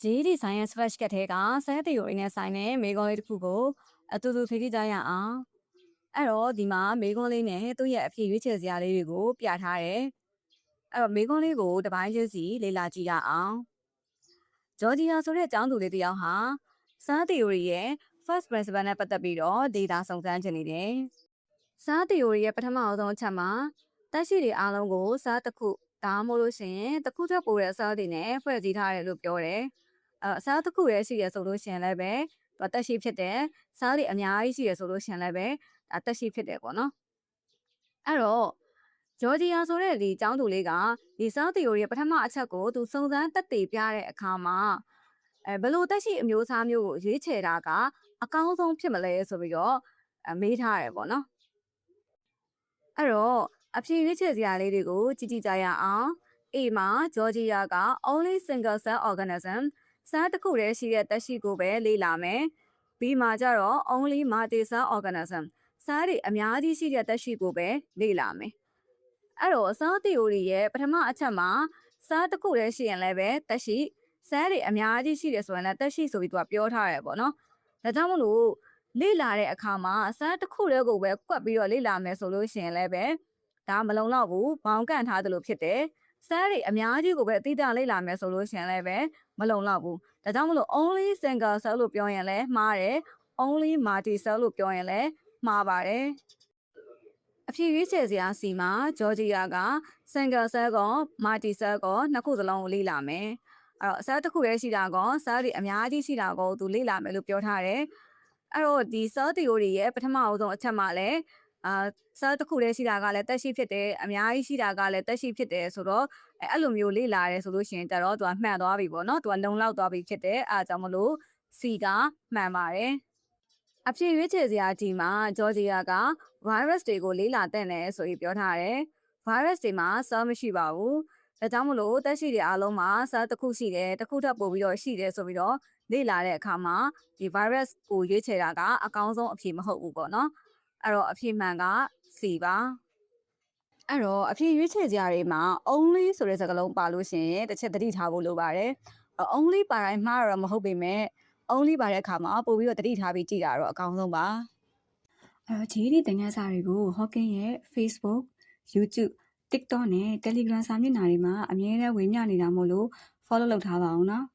GD Science Flash ကတဲ့ကဆဲတီယိုရီနဲ့ဆိုင်တဲ့မေကွန်လေးတစ်ခုကိုအတူတူဖြေကြည့်ကြရအောင်အဲ့တော့ဒီမှာမေကွန်လေးနဲ့သူ့ရဲ့အဖြေရွေးချယ်စရာလေးတွေကိုပြထားတယ်အဲ့တော့မေကွန်လေးကိုတစ်ပိုင်းချင်းစီလေ့လာကြည့်ရအောင်ဂျော်ဂျီယာဆိုတဲ့ကျောင်းသူလေးတစ်ယောက်ဟာဆဲတီယိုရီရဲ့ first principle နဲ့ပတ်သက်ပြီးတော့ data စုံစမ်းချင်နေတယ်ဆဲတီယိုရီရဲ့ပထမအဆုံးအချက်မှာတက်ရှိတွေအားလုံးကိုစားတစ်ခုဒါမှမဟုတ်လို့ရှိရင်တစ်ခုထပ်ပိုတဲ့စားတွေနဲ့ဖွဲ့စည်းထားတယ်လို့ပြောတယ်အစားတစ်ခုရဲ့ရှိရဆိုလို့ရှိရင်လည်းပဲတက်ရှိဖြစ်တယ်စားတွေအများကြီးရှိရဆိုလို့ရှိရင်လည်းပဲတက်ရှိဖြစ်တယ်ပေါ့နော်အဲ့တော့ဂျော်ဂျီယာဆိုတဲ့ဒီကျောင်းသူလေးကဒီစားသီယိုရဲ့ပထမအချက်ကိုသူစုံစမ်းတက်တည်ပြတဲ့အခါမှာဘလို့တက်ရှိအမျိုးအစားမျိုးကိုရွေးချယ်တာကအကောင်းဆုံးဖြစ်မလဲဆိုပြီးတော့မေးထားတယ်ပေါ့နော်အဲ့တော့အဖြေရွေးချယ်စရာလေးတွေကိုကြည့်ကြည့်ကြရအောင်A မှာဂျော်ဂျီယာက only single cell organism စားတစ်ခုတည်းရှိတဲ့တက်ရှိကိုပဲလေ့လာမယ်။ B မှာကျတော့ only multi cell organism စားတွေအများကြီးရှိတဲ့တက်ရှိကိုပဲလေ့လာမယ်။အဲ့တော့စား theory ရဲ့ပထမအချက်မှာစားတစ်ခုတည်းရှိရင်လည်းပဲတက်ရှိစားတွေအများကြီးရှိတယ်ဆိုရင်လည်းတက်ရှိဆိုပြီးသူကပြောထားရတယ်ပေါ့နော်။ဒါကြောင့်မလို့လေ့လာတဲ့အခါမှာစားတစ်ခုတည်းကိုပဲကွက်ပြီးတော့လေ့လာမယ်ဆိုလို့ရှိရင်လည်းပဲဒါမလုံလောက်ဘူးဘောင်ကန့်ထားသလိုဖြစ်တယ်။စားတွေအများကြီးကိုပဲအတိအကျလေ့လာမယ်ဆိုလို့ရှိရင်လည်းပဲမလုံလောက်ဘူးဒါကြောင့်မလို့ only single cell လို့ပြောရင်လည်းမှားတယ် only multi cell လို့ပြောရင်လည်းမှားပါတယ်အဖြစ်ရွေးချယ်စရာစီမှာဂျော်ဂျီယာက single cell ကော multi cell ကောနှစ်ခုစလုံးကိုလေ့လာမယ်အဲ့တော့ cell တစ်ခုပဲရှိတာကော cell တွေအများကြီးရှိတာကောသူလေ့လာမယ်လို့ပြောထားတယ်အဲ့တော့ဒီ cell theory ရဲ့ပထမအဆုံးအချက်မှာလည်းcell တစ်ခုတည်းရှိတာကလည်းတက်ရှိဖြစ်တယ်အများကြီးရှိတာကလည်းတက်ရှိဖြစ်တယ်ဆိုတော့အဲ့လိုမျိုးလေ့လာရဲဆိုလို့ရှိရင်ကြတော့သူကမှန်သွားပြီပေါ့နော်သူကလုံလောက်သွားပြီဖြစ်တယ်အားကြောင့်မလို့ C ကမှန်ပါတယ်အဖြစ်ရွေးချယ်စရာဒီမှာဂျော်ဂျီယာက virus တွေကိုလေ့လာတဲ့နယ်ဆိုပြီးပြောထားတယ် virus တွေမှာ cell မရှိပါဘူးဒါကြောင့်မလို့တက်ရှိတွေအားလုံးမှာ cell တစ်ခုရှိတယ်တစ်ခုထပ်ပို့ပြီးတော့ရှိတယ်ဆိုပြီးတော့လေ့လာတဲ့အခါမှာဒီ virus ကိုရွေးချယ်တာကအကောင်းဆုံးအဖြေမဟုတ်ဘူးပေါ့နော်အဲ့တော့အဖြေမှန်က C ပါအဲ့တော့အဖြေရွေးချယ်စရာတွေမှာ only ဆိုတဲ့စကားလုံးပါလို့ရှိရင်တစ်ချက်သတိထားဖို့လိုပါတယ် only ပါတိုင်းမှားတော့မဟုတ်ပေမဲ့ only ပါတဲ့အခါမှာပို့ပြီးတော့သတိထားပြီးကြည့်တာတော့အကောင်းဆုံးပါGD သင်ခန်းစာတွေကို Hawking ရဲ့ Facebook, YouTube, TikTok နဲ့ Telegram စာမျက်နှာတွေမှာအမြဲတမ်းဝင်မျှနေတာမို့လို့ follow လုပ်ထားပါအောင်နော်